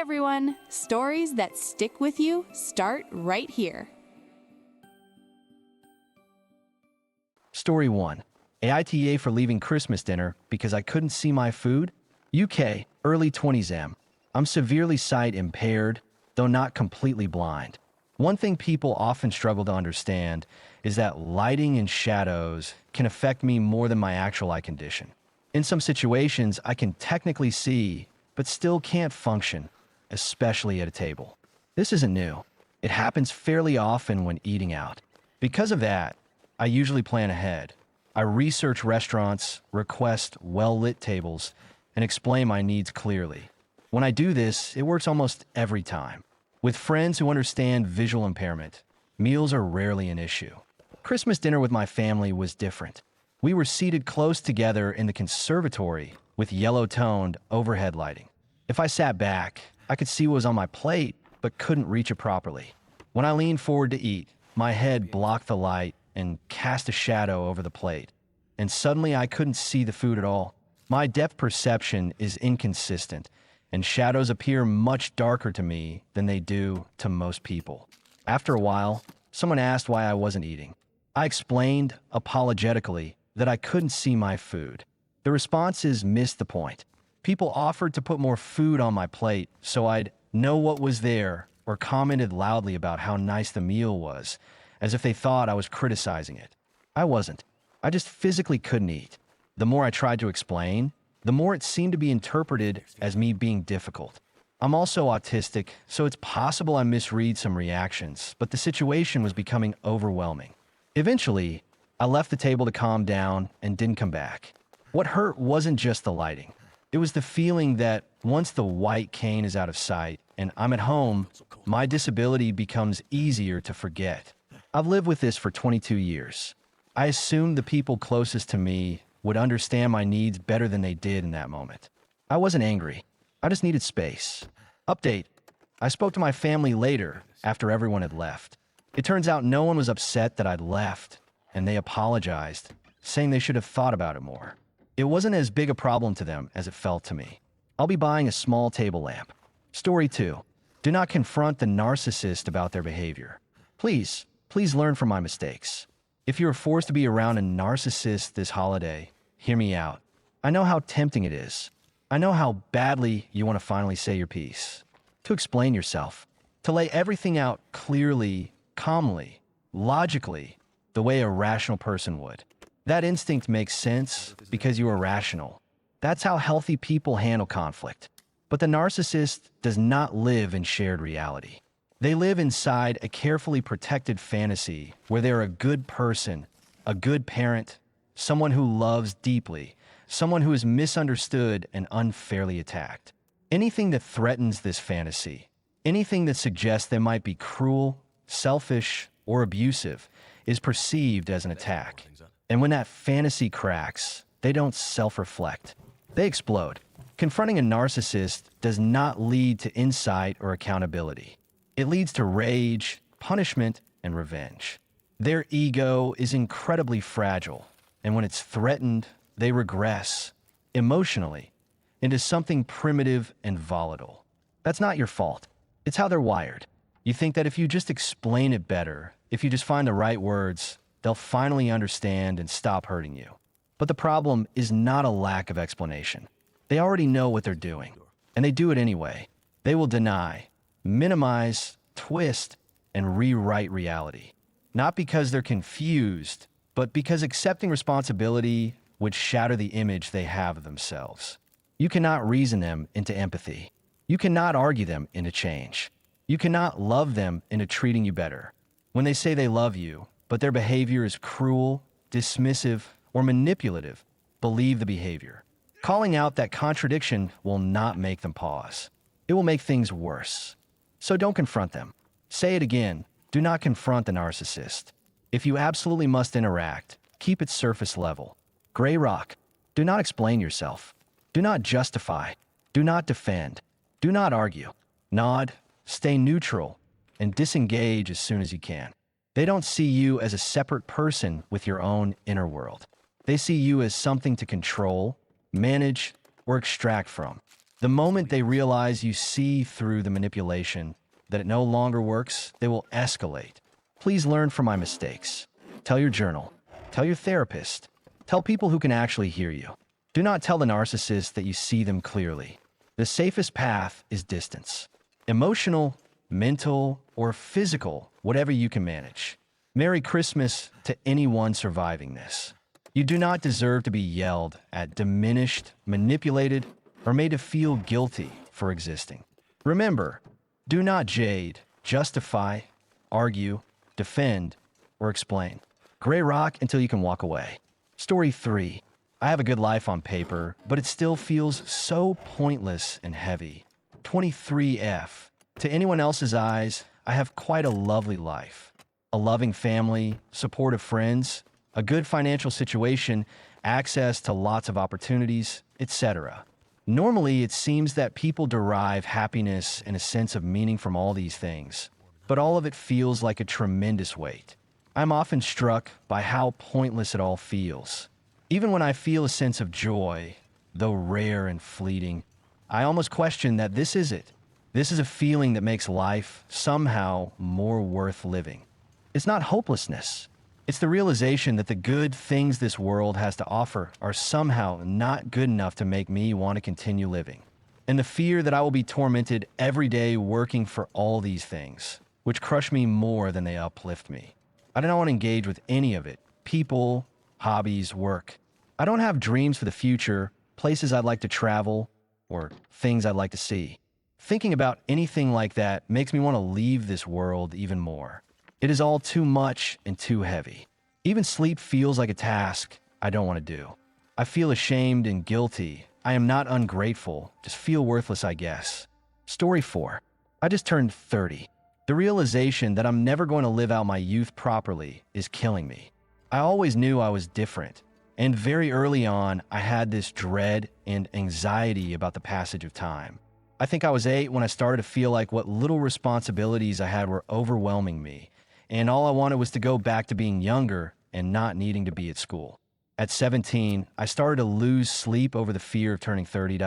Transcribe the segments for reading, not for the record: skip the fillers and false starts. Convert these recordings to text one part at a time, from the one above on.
everyone! Stories that stick with you start right here. Story 1. AITA for leaving Christmas dinner because I couldn't see my food? UK, early 20s am. I'm severely sight impaired, though not completely blind. One thing people often struggle to understand is that lighting and shadows can affect me more than my actual eye condition. In some situations, I can technically see, but still can't function, especially at a table. This isn't new. It happens fairly often when eating out. Because of that, I usually plan ahead. I research restaurants, request well-lit tables, and explain my needs clearly. When I do this, it works almost every time. With friends who understand visual impairment, meals are rarely an issue. Christmas dinner with my family was different. We were seated close together in the conservatory with yellow-toned overhead lighting. If I sat back, I could see what was on my plate, but couldn't reach it properly. When I leaned forward to eat, my head blocked the light and cast a shadow over the plate. And suddenly I couldn't see the food at all. My depth perception is inconsistent, and shadows appear much darker to me than they do to most people. After a while, someone asked why I wasn't eating. I explained, apologetically, that I couldn't see my food. The responses missed the point. People offered to put more food on my plate so I'd know what was there, or commented loudly about how nice the meal was, as if they thought I was criticizing it. I wasn't. I just physically couldn't eat. The more I tried to explain, the more it seemed to be interpreted as me being difficult. I'm also autistic, so it's possible I misread some reactions, but the situation was becoming overwhelming. Eventually, I left the table to calm down and didn't come back. What hurt wasn't just the lighting. It was the feeling that once the white cane is out of sight and I'm at home, my disability becomes easier to forget. I've lived with this for 22 years. I assumed the people closest to me would understand my needs better than they did in that moment. I wasn't angry. I just needed space. Update. I spoke to my family later, after everyone had left. It turns out no one was upset that I'd left, and they apologized, saying they should have thought about it more. It wasn't as big a problem to them as it felt to me. I'll be buying a small table lamp. Story 2. Do not confront the narcissist about their behavior. Please learn from my mistakes. If you are forced to be around a narcissist this holiday, hear me out. I know how tempting it is. I know how badly you want to finally say your piece. To explain yourself. To lay everything out clearly, calmly, logically, the way a rational person would. That instinct makes sense because you are rational. That's how healthy people handle conflict. But the narcissist does not live in shared reality. They live inside a carefully protected fantasy where they're a good person, a good parent, someone who loves deeply, someone who is misunderstood and unfairly attacked. Anything that threatens this fantasy, anything that suggests they might be cruel, selfish, or abusive, is perceived as an attack. And when that fantasy cracks, they don't self-reflect. They explode. Confronting a narcissist does not lead to insight or accountability. It leads to rage, punishment, and revenge. Their ego is incredibly fragile, and when it's threatened, they regress, emotionally, into something primitive and volatile. That's not your fault. It's how they're wired. You think that if you just explain it better, if you just find the right words, they'll finally understand and stop hurting you. But the problem is not a lack of explanation. They already know what they're doing, and they do it anyway. They will deny, minimize, twist, and rewrite reality. Not because they're confused, but because accepting responsibility would shatter the image they have of themselves. You cannot reason them into empathy. You cannot argue them into change. You cannot love them into treating you better. When they say they love you, but their behavior is cruel, dismissive, or manipulative, believe the behavior. Calling out that contradiction will not make them pause. It will make things worse. So don't confront them. Say it again, do not confront the narcissist. If you absolutely must interact, keep it surface level. Gray rock. Do not explain yourself. Do not justify. Do not defend. Do not argue. Nod, stay neutral, and disengage as soon as you can. They don't see you as a separate person with your own inner world. They see you as something to control, manage, or extract from. The moment they realize you see through the manipulation, that it no longer works, they will escalate. Please learn from my mistakes. Tell your journal. Tell your therapist. Tell people who can actually hear you. Do not tell the narcissist that you see them clearly. The safest path is distance. Emotional, mental, or physical, whatever you can manage. Merry Christmas to anyone surviving this. You do not deserve to be yelled at, diminished, manipulated, or made to feel guilty for existing. Remember, do not jade, justify, argue, defend, or explain. Gray rock until you can walk away. Story 3. I have a good life on paper, but it still feels so pointless and heavy. 23F. To anyone else's eyes, I have quite a lovely life. A loving family, supportive friends, a good financial situation, access to lots of opportunities, etc. Normally, it seems that people derive happiness and a sense of meaning from all these things, but all of it feels like a tremendous weight. I'm often struck by how pointless it all feels. Even when I feel a sense of joy, though rare and fleeting, I almost question that this is it. This is a feeling that makes life somehow more worth living. It's not hopelessness. It's the realization that the good things this world has to offer are somehow not good enough to make me want to continue living. And the fear that I will be tormented every day working for all these things, which crush me more than they uplift me. I don't want to engage with any of it. People, hobbies, work. I don't have dreams for the future, places I'd like to travel, or things I'd like to see. Thinking about anything like that makes me want to leave this world even more. It is all too much and too heavy. Even sleep feels like a task I don't want to do. I feel ashamed and guilty. I am not ungrateful, just feel worthless, I guess. Story 4. I just turned 30. The realization that I'm never going to live out my youth properly is killing me. I always knew I was different, and very early on, I had this dread and anxiety about the passage of time. I think I was 8 when I started to feel like what little responsibilities I had were overwhelming me, and all I wanted was to go back to being younger and not needing to be at school. At 17, I started to lose sleep over the fear of turning 30.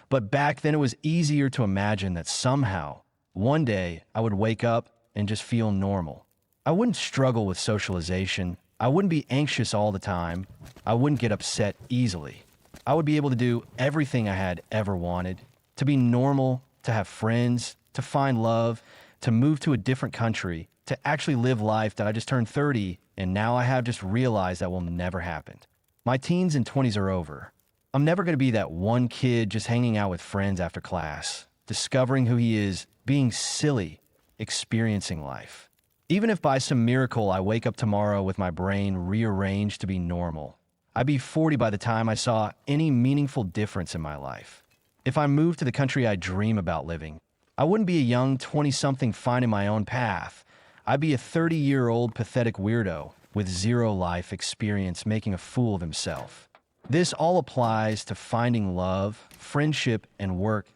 But back then it was easier to imagine that somehow, one day, I would wake up and just feel normal. I wouldn't struggle with socialization. I wouldn't be anxious all the time. I wouldn't get upset easily. I would be able to do everything I had ever wanted, to be normal, to have friends, to find love, to move to a different country, to actually live life that I just turned 30, and now I have just realized that will never happen. My teens and 20s are over. I'm never going to be that one kid just hanging out with friends after class, discovering who he is, being silly, experiencing life. Even if by some miracle I wake up tomorrow with my brain rearranged to be normal, I'd be 40 by the time I saw any meaningful difference in my life. If I moved to the country I dream about living, I wouldn't be a young 20-something finding my own path. I'd be a 30-year-old pathetic weirdo with zero life experience making a fool of himself. This all applies to finding love, friendship, and work.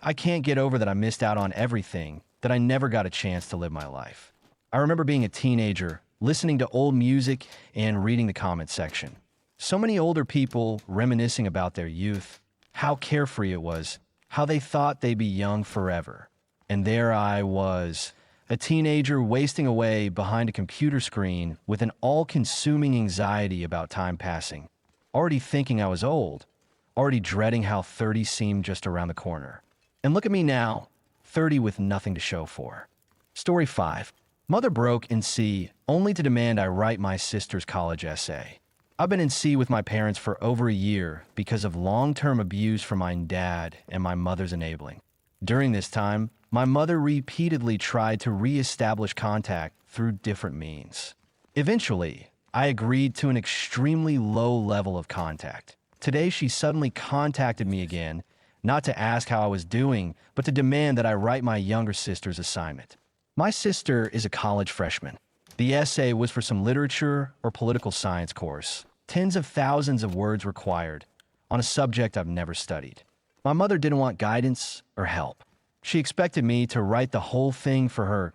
I can't get over that I missed out on everything, that I never got a chance to live my life. I remember being a teenager, listening to old music and reading the comment section. So many older people reminiscing about their youth, how carefree it was, how they thought they'd be young forever. And there I was, a teenager wasting away behind a computer screen with an all-consuming anxiety about time passing, already thinking I was old, already dreading how 30 seemed just around the corner. And look at me now, 30 with nothing to show for. Story 5. Mother broke in C only to demand I write my sister's college essay. I've been in C with my parents for over a year because of long-term abuse from my dad and my mother's enabling. During this time, my mother repeatedly tried to re-establish contact through different means. Eventually, I agreed to an extremely low level of contact. Today, she suddenly contacted me again, not to ask how I was doing, but to demand that I write my younger sister's assignment. My sister is a college freshman. The essay was for some literature or political science course, tens of thousands of words required, on a subject I've never studied. My mother didn't want guidance or help. She expected me to write the whole thing for her.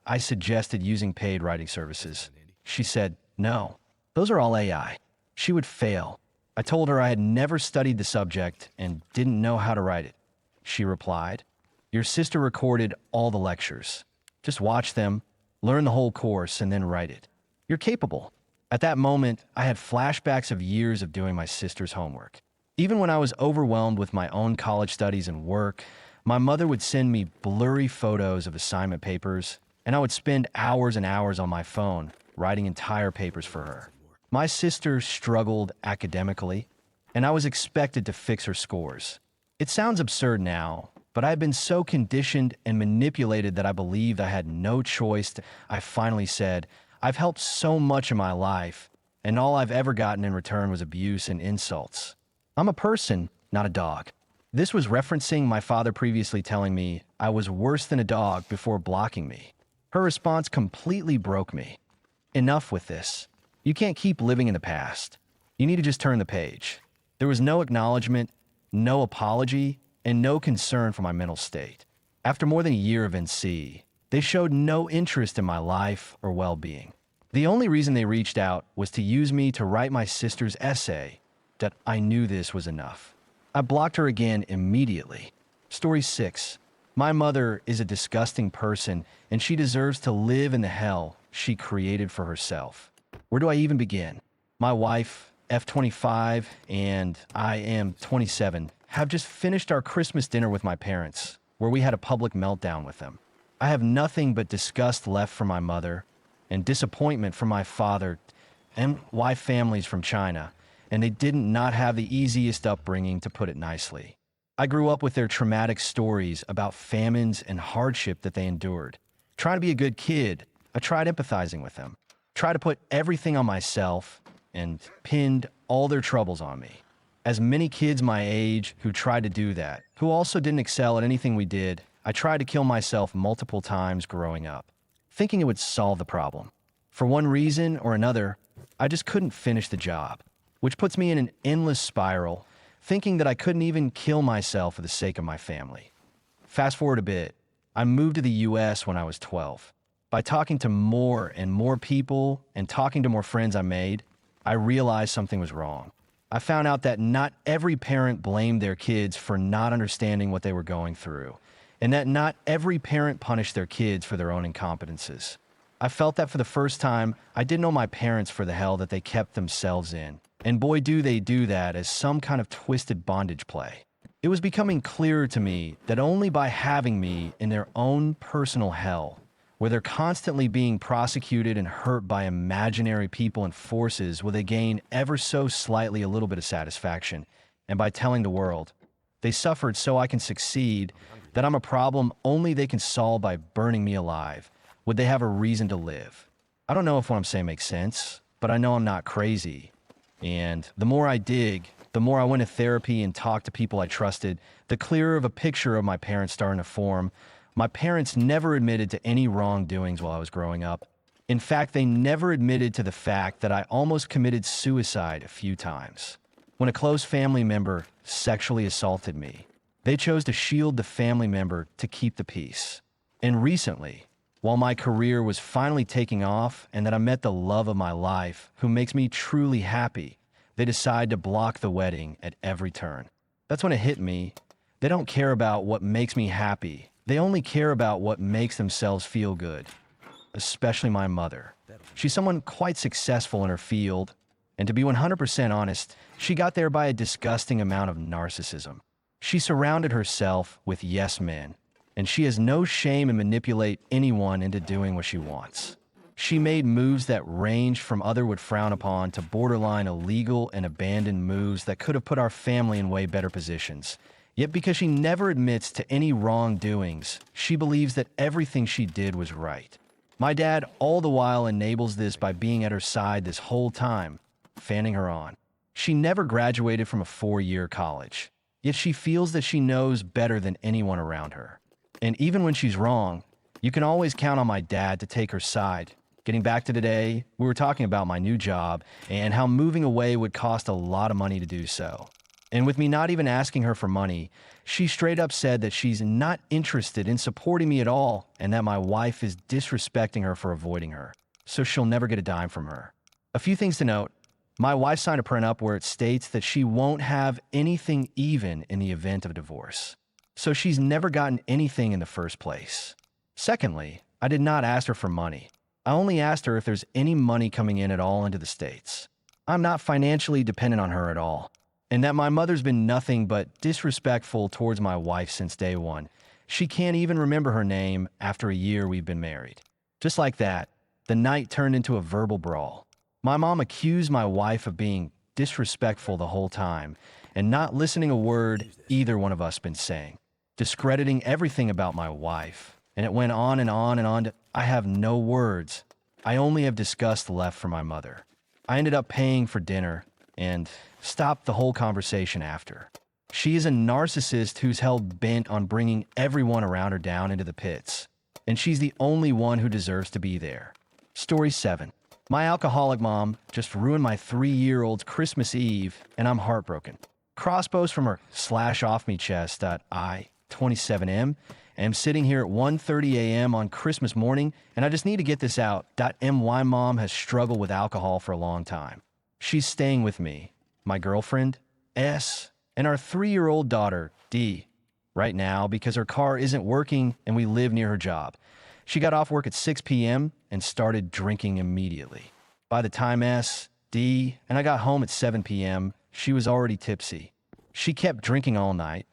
I suggested using paid writing services. She said, no, those are all AI. She would fail. I told her I had never studied the subject and didn't know how to write it. she replied. Your sister recorded all the lectures. Just watch them, learn the whole course, and then write it. You're capable. At that moment, I had flashbacks of years of doing my sister's homework. Even when I was overwhelmed with my own college studies and work, my mother would send me blurry photos of assignment papers, and I would spend hours and hours on my phone writing entire papers for her. My sister struggled academically, and I was expected to fix her scores. It sounds absurd now, but I had been so conditioned and manipulated that I believed I had no choice. I finally said, I've helped so much in my life, and all I've ever gotten in return was abuse and insults. I'm a person, not a dog. This was referencing my father previously telling me I was worse than a dog before blocking me. Her response completely broke me. Enough with this. You can't keep living in the past. You need to just turn the page. There was no acknowledgement, no apology, and no concern for my mental state. After more than a year of NC, they showed no interest in my life or well-being. The only reason they reached out was to use me to write my sister's essay, that I knew this was enough. I blocked her again immediately. Story 6. My mother is a disgusting person, and she deserves to live in the hell she created for herself. Where do I even begin? My wife, F25, and I am 27, have just finished our Christmas dinner with my parents, where we had a public meltdown with them. I have nothing but disgust left for my mother, and disappointment for my father, and why families from China, and they didn't not have the easiest upbringing, to put it nicely. I grew up with their traumatic stories about famines and hardship that they endured. Trying to be a good kid, I tried empathizing with them, tried to put everything on myself, and pinned all their troubles on me. As many kids my age who tried to do that, who also didn't excel at anything we did, I tried to kill myself multiple times growing up, thinking it would solve the problem. For one reason or another, I just couldn't finish the job, which puts me in an endless spiral, thinking that I couldn't even kill myself for the sake of my family. Fast forward a bit, I moved to the US when I was 12. By talking to more and more people and talking to more friends I made, I realized something was wrong. I found out that not every parent blamed their kids for not understanding what they were going through, and that not every parent punished their kids for their own incompetences. I felt that for the first time, I didn't know my parents for the hell that they kept themselves in. And boy, do they do that as some kind of twisted bondage play. It was becoming clearer to me that only by having me in their own personal hell, where they're constantly being prosecuted and hurt by imaginary people and forces, will they gain ever so slightly a little bit of satisfaction. And by telling the world, they suffered so I can succeed, that I'm a problem only they can solve by burning me alive, would they have a reason to live. I don't know if what I'm saying makes sense, but I know I'm not crazy. And the more I dig, the more I went to therapy and talked to people I trusted, the clearer of a picture of my parents starting to form. My parents never admitted to any wrongdoings while I was growing up. In fact, they never admitted to the fact that I almost committed suicide a few times. When a close family member sexually assaulted me, they chose to shield the family member to keep the peace. And recently, while my career was finally taking off and that I met the love of my life, who makes me truly happy, they decide to block the wedding at every turn. That's when it hit me. They don't care about what makes me happy. They only care about what makes themselves feel good, especially my mother. She's someone quite successful in her field, and to be 100% honest, she got there by a disgusting amount of narcissism. She surrounded herself with yes men, and she has no shame in manipulate anyone into doing what she wants. She made moves that ranged from other would frown upon to borderline illegal and abandoned moves that could have put our family in way better positions. Yet because she never admits to any wrongdoings, she believes that everything she did was right. My dad all the while enables this by being at her side this whole time, fanning her on. She never graduated from a 4-year college, yet she feels that she knows better than anyone around her. And even when she's wrong, you can always count on my dad to take her side. Getting back to today, we were talking about my new job and how moving away would cost a lot of money to do so. And with me not even asking her for money, she straight up said that she's not interested in supporting me at all and that my wife is disrespecting her for avoiding her, so she'll never get a dime from her. A few things to note. My wife signed a prenup where it states that she won't have anything even in the event of a divorce. so she's never gotten anything in the first place. Secondly, I did not ask her for money. I only asked her if there's any money coming in at all into the States. I'm not financially dependent on her at all, and that my mother's been nothing but disrespectful towards my wife since day one. She can't even remember her name after a year we've been married. Just like that, the night turned into a verbal brawl. My mom accused my wife of being disrespectful the whole time and not listening a word either one of us been saying, discrediting everything about my wife. And it went on and on and on. I have no words. I only have disgust left for my mother. I ended up paying for dinner and stopped the whole conversation after. She is a narcissist who's hell bent on bringing everyone around her down into the pits, and she's the only one who deserves to be there. Story 7. My alcoholic mom just ruined my 3-year-old's Christmas Eve, and I'm heartbroken. Crossbows from her /off-me chest at I-27M. I'm sitting here at 1:30 a.m. on Christmas morning, and I just need to get this out. My mom has struggled with alcohol for a long time. She's staying with me, my girlfriend, S, and our 3-year-old daughter, D, right now because her car isn't working and we live near her job. She got off work at 6 p.m. and started drinking immediately. By the time S, D, and I got home at 7 p.m., she was already tipsy. She kept drinking all night,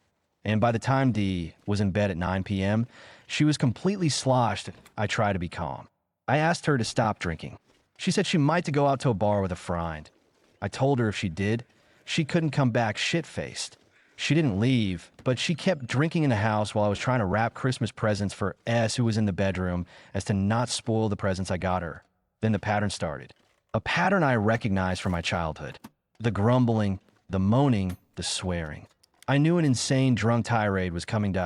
and by the time D was in bed at 9 p.m., she was completely sloshed. I tried to be calm. I asked her to stop drinking. She said she might to go out to a bar with a friend. I told her if she did, she couldn't come back shit-faced. She didn't leave, but she kept drinking in the house while I was trying to wrap Christmas presents for S, who was in the bedroom, as to not spoil the presents I got her. Then the pattern started. A pattern I recognized from my childhood. The grumbling, the moaning, the swearing. I knew an insane drunk tirade was coming.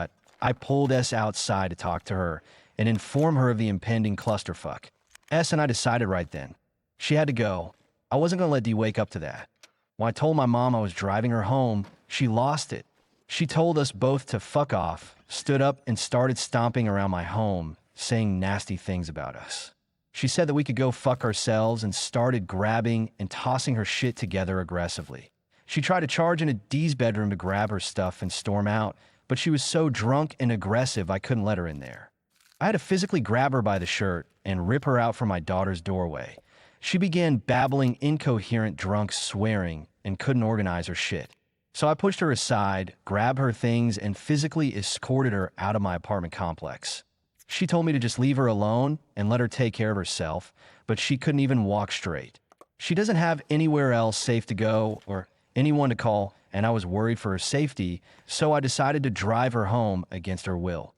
I pulled S outside to talk to her and inform her of the impending clusterfuck. S and I decided right then. She had to go. I wasn't going to let D wake up to that. When I told my mom I was driving her home, she lost it. She told us both to fuck off, stood up and started stomping around my home, saying nasty things about us. She said that we could go fuck ourselves and started grabbing and tossing her shit together aggressively. She tried to charge into D's bedroom to grab her stuff and storm out, but she was so drunk and aggressive I couldn't let her in there. I had to physically grab her by the shirt and rip her out from my daughter's doorway. She began babbling incoherent drunk swearing and couldn't organize her shit. So I pushed her aside, grabbed her things, and physically escorted her out of my apartment complex. She told me to just leave her alone and let her take care of herself, but she couldn't even walk straight. She doesn't have anywhere else safe to go or anyone to call, and I was worried for her safety, so I decided to drive her home against her will.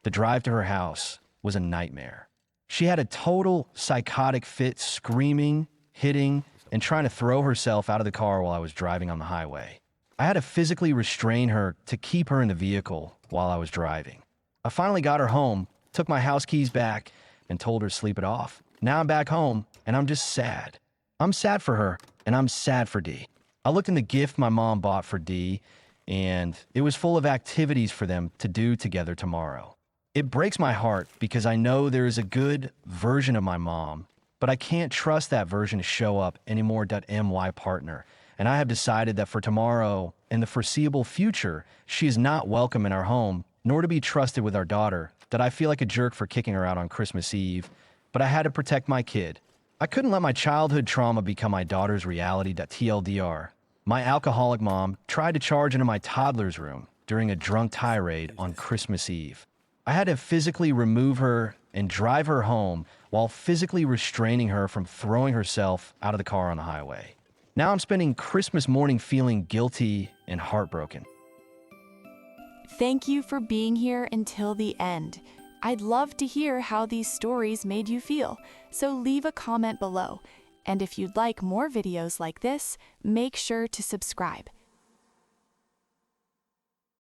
The drive to her house was a nightmare. She had a total psychotic fit, screaming, hitting, and trying to throw herself out of the car while I was driving on the highway. I had to physically restrain her to keep her in the vehicle while I was driving. I finally got her home, took my house keys back, and told her to sleep it off. Now I'm back home, and I'm just sad. I'm sad for her, and I'm sad for D. I looked in the gift my mom bought for D, and it was full of activities for them to do together tomorrow. It breaks my heart because I know there is a good version of my mom, but I can't trust that version to show up anymore. My partner, and I have decided that for tomorrow and the foreseeable future, she is not welcome in our home, nor to be trusted with our daughter, that I feel like a jerk for kicking her out on Christmas Eve, but I had to protect my kid. I couldn't let my childhood trauma become my daughter's reality. TLDR. My alcoholic mom tried to charge into my toddler's room during a drunk tirade on Christmas Eve. I had to physically remove her and drive her home while physically restraining her from throwing herself out of the car on the highway. Now I'm spending Christmas morning feeling guilty and heartbroken. Thank you for being here until the end. I'd love to hear how these stories made you feel, so leave a comment below. And if you'd like more videos like this, make sure to subscribe.